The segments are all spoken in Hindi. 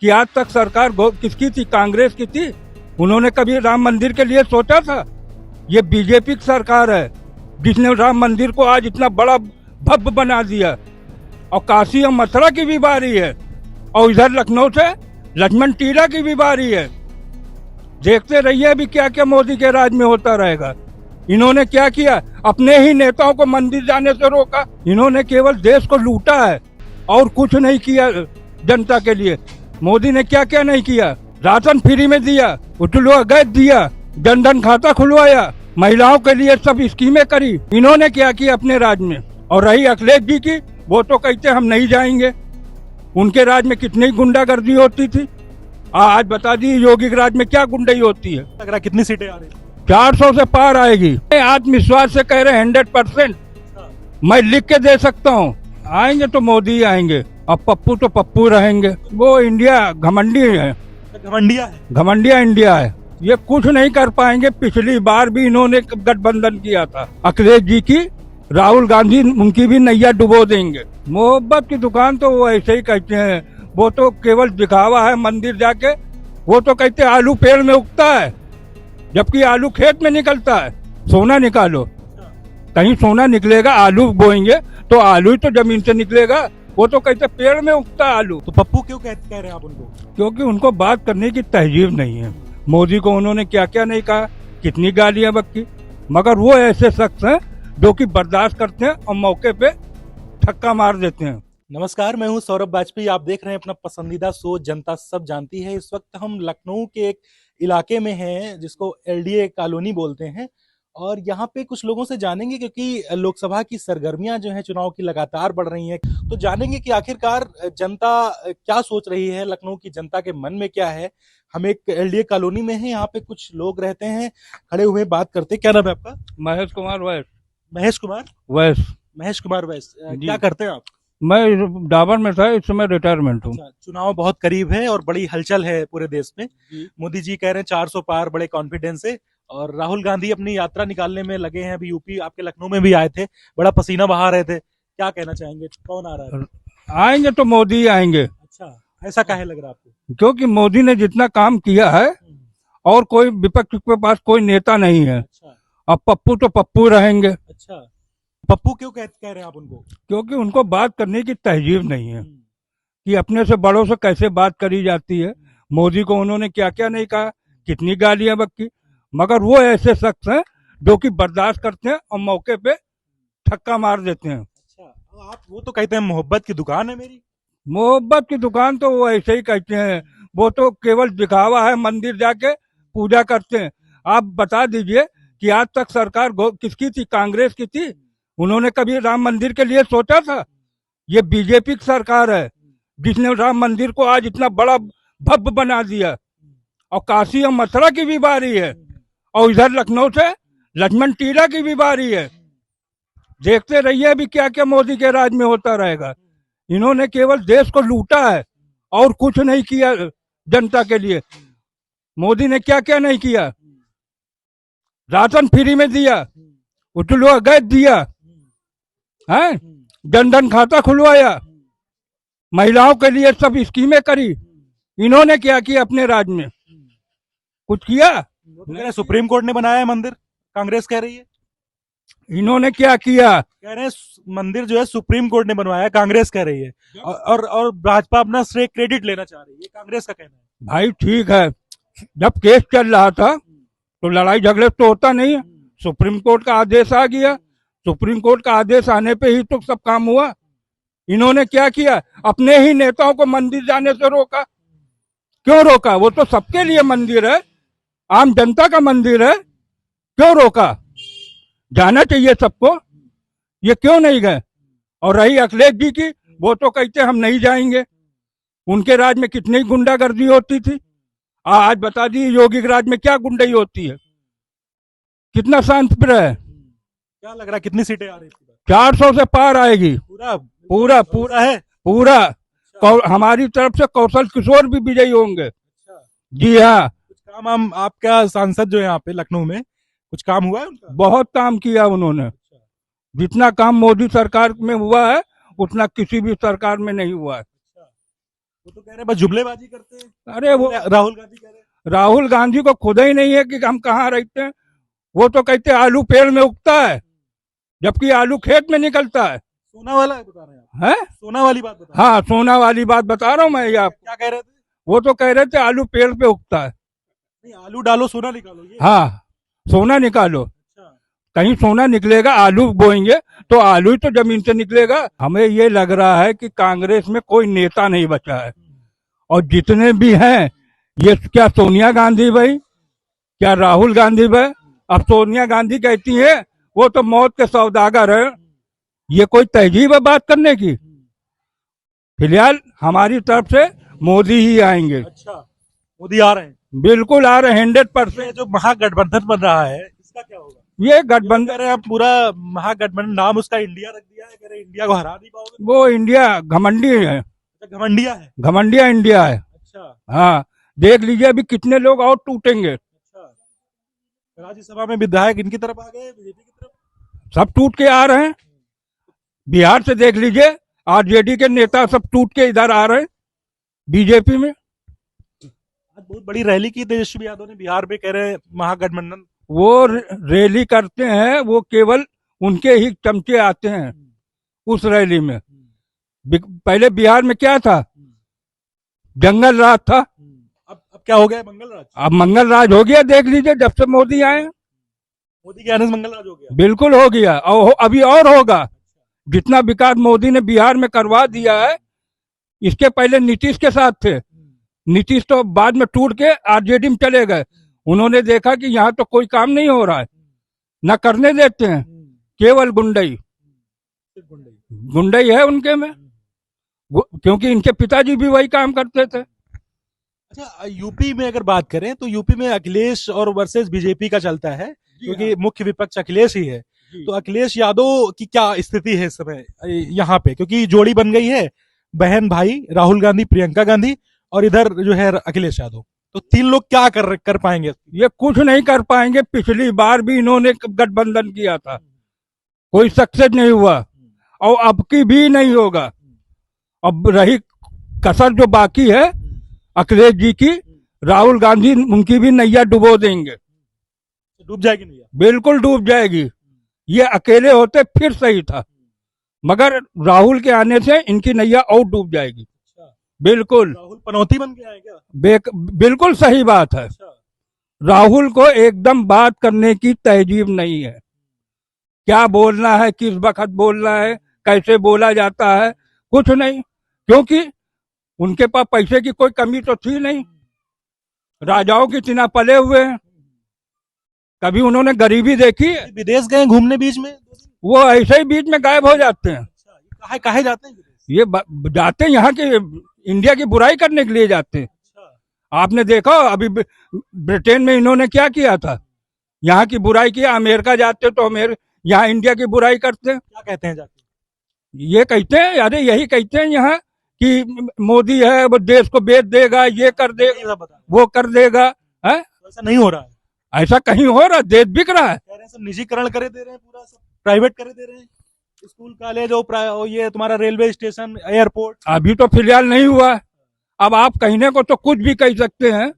कि आज तक सरकार किसकी थी? कांग्रेस की थी। उन्होंने कभी राम मंदिर के लिए सोचा था? ये बीजेपी की सरकार है जिसने राम मंदिर को आज इतना बड़ा भव्य बना दिया। और काशी और मथुरा की भी बारी है, और इधर लखनऊ से लक्ष्मण टीला की भी बारी है। देखते रहिए अभी क्या क्या मोदी के राज में होता रहेगा। इन्होंने क्या किया? अपने ही नेताओं को मंदिर जाने से रोका। इन्होंने केवल देश को लूटा है और कुछ नहीं किया जनता के लिए। मोदी ने क्या क्या नहीं किया? राशन फ्री में दिया, उजला गैस दिया, जनधन खाता खुलवाया, महिलाओं के लिए सब स्कीमें करी। इन्होंने क्या किया अपने राज में? और रही अखिलेश जी की, वो तो कहते हम नहीं जाएंगे। उनके राज में कितनी गुंडागर्दी होती थी। आज बता दी योगी के राज में क्या गुंडाई होती है। लग रहा कितनी सीटें आ रही? 400 से पार आएगी। आत्मविश्वास से कह रहे 100%। मैं लिख के दे सकता हूँ। आएंगे तो मोदी ही आएंगे, और पप्पू तो पप्पू रहेंगे। वो इंडिया घमंडी है, घमंडिया है। घमंडिया इंडिया है। ये कुछ नहीं कर पाएंगे। पिछली बार भी इन्होंने गठबंधन किया था अखिलेश जी की, राहुल गांधी उनकी भी नैया डुबो देंगे। मोहब्बत की दुकान तो वो ऐसे ही कहते हैं, वो तो केवल दिखावा है। मंदिर जाके वो तो कहते हैं आलू पेड़ में उगता है, जबकि आलू खेत में निकलता है। सोना निकालो, कहीं सोना निकलेगा? आलू बोएंगे तो आलू ही तो जमीन से निकलेगा। वो तो कहते पेड़ में उगता है आलू। तो पप्पू क्यों कह रहे हैं आप उनको? क्योंकि उनको बात करने की तहजीब नहीं है। मोदी को उन्होंने क्या क्या नहीं कहा, कितनी गालियां बक्की। मगर वो ऐसे शख्स हैं जो कि बर्दाश्त करते हैं और मौके पे ठक्का मार देते हैं। नमस्कार, मैं हूं सौरभ वाजपेयी। आप देख रहे हैं अपना पसंदीदा शो जनता सब जानती है। इस वक्त हम लखनऊ के एक इलाके में हैं जिसको एलडीए कॉलोनी बोलते हैं, और यहाँ पे कुछ लोगों से जानेंगे, क्योंकि लोकसभा की सरगर्मियां जो हैं चुनाव की लगातार बढ़ रही हैं। तो जानेंगे कि आखिरकार जनता क्या सोच रही है, लखनऊ की जनता के मन में क्या है। हम एक एलडीए कॉलोनी में हैं, यहाँ पे कुछ लोग रहते हैं, खड़े हुए बात करते। क्या नाम है आपका? महेश कुमार वैस। महेश कुमार वैस। महेश कुमार वैस। क्या करते हैं आप? मैं डाबर में था, इस समय रिटायरमेंट हूँ। अच्छा, चुनाव बहुत करीब है और बड़ी हलचल है पूरे देश में। मोदी जी कह रहे हैं 400 पार, बड़े कॉन्फिडेंस से। और राहुल गांधी अपनी यात्रा निकालने में लगे हैं। अभी यूपी आपके लखनऊ में भी आए थे, बड़ा पसीना बहा रहे थे। क्या कहना चाहेंगे, कौन आ रहा है? आएंगे तो मोदी ही आएंगे। अच्छा, ऐसा काहे लग रहा है आपको? क्योंकि मोदी ने जितना काम किया है, और कोई विपक्ष के पास कोई नेता नहीं है। अच्छा। अब पप्पू तो पप्पू रहेंगे। अच्छा, पप्पू क्यों कह रहे हैं आप उनको? क्योंकि उनको बात करने की तहजीब नहीं है कि अपने से बड़ों से कैसे बात करी जाती है। मोदी को उन्होंने क्या क्या नहीं कहा, कितनी गालियां बक्की। मगर वो ऐसे शख्स हैं जो कि बर्दाश्त करते हैं और मौके पे ठक्का मार देते हैं। अच्छा, आप वो तो कहते हैं मोहब्बत की दुकान है मेरी। मोहब्बत की दुकान तो वो ऐसे ही कहते हैं, वो तो केवल दिखावा है। मंदिर जाके पूजा करते हैं। आप बता दीजिए कि आज तक सरकार किसकी थी? कांग्रेस की थी। उन्होंने कभी राम मंदिर के लिए सोचा था? ये बीजेपी की सरकार है जिसने राम मंदिर को आज इतना बड़ा भव्य बना दिया। और काशी और मथुरा की भी बारी है, और इधर लखनऊ से लक्ष्मण टीला की भी बारी है। देखते रहिए अभी क्या क्या मोदी के राज में होता रहेगा। इन्होंने केवल देश को लूटा है और कुछ नहीं किया जनता के लिए। मोदी ने क्या क्या नहीं किया? राशन फ्री में दिया, उजला गैस दिया, है, जनधन खाता खुलवाया, महिलाओं के लिए सब स्कीमें करी। इन्होंने क्या किया अपने राज में? कुछ किया? सुप्रीम कोर्ट ने बनाया है मंदिर, कांग्रेस कह रही है। इन्होंने क्या किया? कह रहे हैं मंदिर जो है सुप्रीम कोर्ट ने बनवाया है, कांग्रेस कह रही है। और भाजपा अपना श्रेय क्रेडिट लेना चाह रही है, ये कांग्रेस का कहना है। भाई ठीक है, जब केस चल रहा था तो लड़ाई झगड़े तो होता नहीं है। सुप्रीम कोर्ट का आदेश आ गया, सुप्रीम कोर्ट का आदेश आने पे ही तो सब काम हुआ। इन्होंने क्या किया? अपने ही नेताओं को मंदिर जाने से रोका। क्यों रोका? वो तो सबके लिए मंदिर है, आम जनता का मंदिर है। क्यों रोका? जाना चाहिए सबको। ये क्यों नहीं गए? और रही अखिलेश जी की, वो तो कहते हम नहीं जाएंगे। उनके राज में कितनी गुंडागर्दी होती थी। आज बता दी योगी के राज में क्या गुंडाई होती है। कितना शांत है। क्या लग रहा है कितनी सीटें आ रही है? 400 से पार आएगी। पूरा पूरा पूरा है पूरा। हमारी तरफ से कौशल किशोर भी विजयी होंगे। जी हाँ। कुछ काम आपका सांसद जो है यहाँ पे लखनऊ में, कुछ काम हुआ है उनका? बहुत काम किया उन्होंने। जितना काम मोदी सरकार में हुआ है उतना किसी भी सरकार में नहीं हुआ है। तो कह रहे हैं बस जुमलेबाजी करते हैं। अरे वो राहुल गांधी कह रहे हैं। राहुल गांधी को खुद ही नहीं है कि हम कहाँ रहते हैं। वो तो कहते हैं आलू पेड़ में उगता है, जबकि आलू खेत में निकलता है। सोना वाला है बता रहे हैं आप। हैं? सोना वाली बात बता रहे हाँ, सोना वाली बात बता रहा हूँ मैं ये हैं। आप। क्या कह रहे थे? वो तो कह रहे थे आलू पेड़ पे उगता है। नहीं, आलू डालो सोना निकालो ये। हाँ, सोना निकालो। अच्छा। कहीं सोना निकलेगा, आलू बोएंगे तो आलू ही तो जमीन से निकलेगा। हमें ये लग रहा है कि कांग्रेस में कोई नेता नहीं बचा है, और जितने भी हैं ये क्या सोनिया गांधी भाई, क्या राहुल गांधी भाई। अब सोनिया गांधी कहती है वो तो मौत के सौदागर है। ये कोई तहजीब है बात करने की? फिलहाल हमारी तरफ से मोदी ही आएंगे। अच्छा, मोदी आ रहे हैं। बिल्कुल आ रहे हैं 100%। ये जो महागठबंधन बन रहा है इसका क्या होगा? ये कह गठबंधन, रहे हैं आप पूरा महागठबंधन, नाम उसका इंडिया रख दिया है, कह रहे हैं इंडिया को हरा नहीं पाओगे। वो इंडिया घमंडी है, अच्छा, घमंडिया है। घमंडिया इंडिया है। अच्छा। हाँ, देख लीजिए अभी कितने लोग और टूटेंगे। अच्छा, राज्यसभा में विधायक इनकी तरफ आ गए, बीजेपी की तरफ। सब टूट के आ रहे हैं। बिहार से देख लीजिए, आरजेडी के नेता सब टूट के इधर आ रहे हैं बीजेपी में। आज बहुत बड़ी रैली की तेजस्वी यादव ने बिहार में, कह रहे हैं महागठबंधन। वो रैली करते हैं, वो केवल उनके ही चमचे आते हैं उस रैली में। पहले बिहार में क्या था? जंगल राज था। अब क्या हो गया? मंगल राज। अब मंगल राज हो गया, देख लीजिए जब से मोदी आए। मोदी के आने से मंगल राज हो गया। बिल्कुल हो गया, और अभी और होगा। जितना विकास मोदी ने बिहार में करवा दिया है, इसके पहले नीतीश के साथ थे। नीतीश तो बाद में टूट के आरजेडी में चले गए। उन्होंने देखा कि यहाँ तो कोई काम नहीं हो रहा है, न करने देते हैं, केवल गुंडई गुंडई है उनके में। क्योंकि इनके पिताजी भी वही काम करते थे। अच्छा, यूपी में अगर बात करें तो यूपी में अखिलेश और वर्सेस बीजेपी का चलता है, क्योंकि मुख्य विपक्ष अखिलेश ही है। तो अखिलेश यादव की क्या स्थिति है इस समय यहाँ पे? क्योंकि जोड़ी बन गई है, बहन भाई राहुल गांधी, प्रियंका गांधी, और इधर जो है अखिलेश यादव। तो तीन लोग क्या कर पाएंगे? ये कुछ नहीं कर पाएंगे। पिछली बार भी इन्होंने गठबंधन किया था, कोई सक्सेस नहीं हुआ, और अब की भी नहीं होगा। अब रही कसर जो बाकी है अखिलेश जी की, राहुल गांधी उनकी भी नैया डुबो देंगे। डूब जाएगी नैया? बिल्कुल डूब जाएगी। ये अकेले होते फिर सही था, मगर राहुल के आने से इनकी नैया और डूब जाएगी। बिल्कुल। राहुल पनौती बन के आए क्या? बिल्कुल सही बात है। राहुल को एकदम बात करने की तहजीब नहीं है। क्या बोलना है, किस वक्त बोलना है, कैसे बोला जाता है, कुछ नहीं। क्योंकि उनके पास पैसे की कोई कमी तो थी नहीं। राजाओं की तरह पले हुए हैं। कभी उन्होंने गरीबी देखी? विदेश गए घूमने बीच में? वो ऐसे ही बीच में गायब हो जाते हैं। काहे जाते हैं विदेश? ये जाते हैं यहाँ के इंडिया की बुराई करने के लिए जाते हैं। आपने देखा अभी ब्रिटेन में इन्होंने क्या किया था? यहाँ की बुराई किया। अमेरिका जाते तो यहाँ इंडिया की बुराई करते हैं। क्या कहते हैं जाके? ये कहते हैं, अरे यही कहते हैं यहाँ कि मोदी है वो देश को बेच देगा, ये कर देगा, वो कर देगा। है ऐसा नहीं हो रहा है। ऐसा कहीं हो रहा? देश बिक रहा है। कह रहे हैं सब निजीकरण करे दे रहे हैं, पूरा सब प्राइवेट करे दे रहे हैं। स्कूल, कॉलेज और ये तुम्हारा रेलवे स्टेशन, एयरपोर्ट। अभी तो फिलहाल नहीं हुआ। अब आप कहने को तो कुछ भी कह सकते हैं।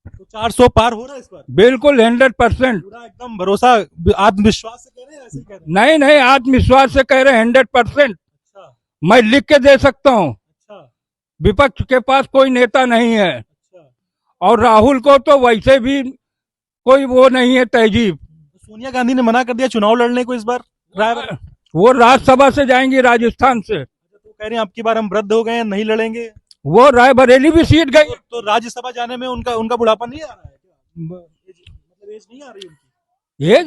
तो 400 पार हो रहा है इस बार? बिल्कुल 100%। पूरा एकदम भरोसा, आत्मविश्वास से कह रहे हैं, ऐसे ही कह रहे हैं? नहीं नहीं, आत्मविश्वास से कह रहे हैं 100%। अच्छा। मैं लिख के दे सकता हूँ। अच्छा। विपक्ष के पास कोई नेता नहीं है। अच्छा। और राहुल को तो वैसे भी कोई वो नहीं है तहजीब। सोनिया गांधी ने मना कर दिया चुनाव लड़ने को इस बार। रायबरेली वो राज्यसभा से जाएंगी राजस्थान से। तो कह रहे हैं अब की बार हम वृद्ध हो गए हैं, नहीं लड़ेंगे। वो रायबरेली भी सीट गई। तो राज्यसभा जाने में उनका बुढ़ापा नहीं आ रहा है क्या? मतलब एज नहीं आ रही उनकी? ये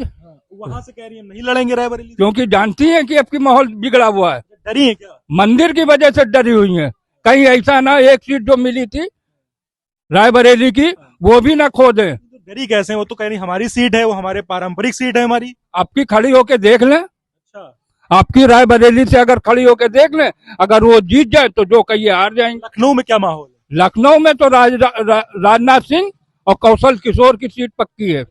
वहां से कह रही है नहीं लड़ेंगे रायबरेली। क्योंकि जानती हैं कि अब की माहौल बिगड़ा हुआ है। डरी है क्या? मंदिर की वजह से डरी हुई है। कहीं ऐसा ना एक सीट जो मिली थी रायबरेली की वो भी ना खो दे। डरी कैसे? वो तो कह रही हमारी सीट है, वो हमारे पारंपरिक सीट है हमारी। आपकी खड़ी होके देख लें। अच्छा। आपकी रायबरेली से अगर खड़ी होके देख लें, अगर वो जीत जाए तो जो कहिए हार जाएंगे। लखनऊ में क्या माहौल है? लखनऊ में तो राजनाथ सिंह और कौशल किशोर की सीट पक्की है।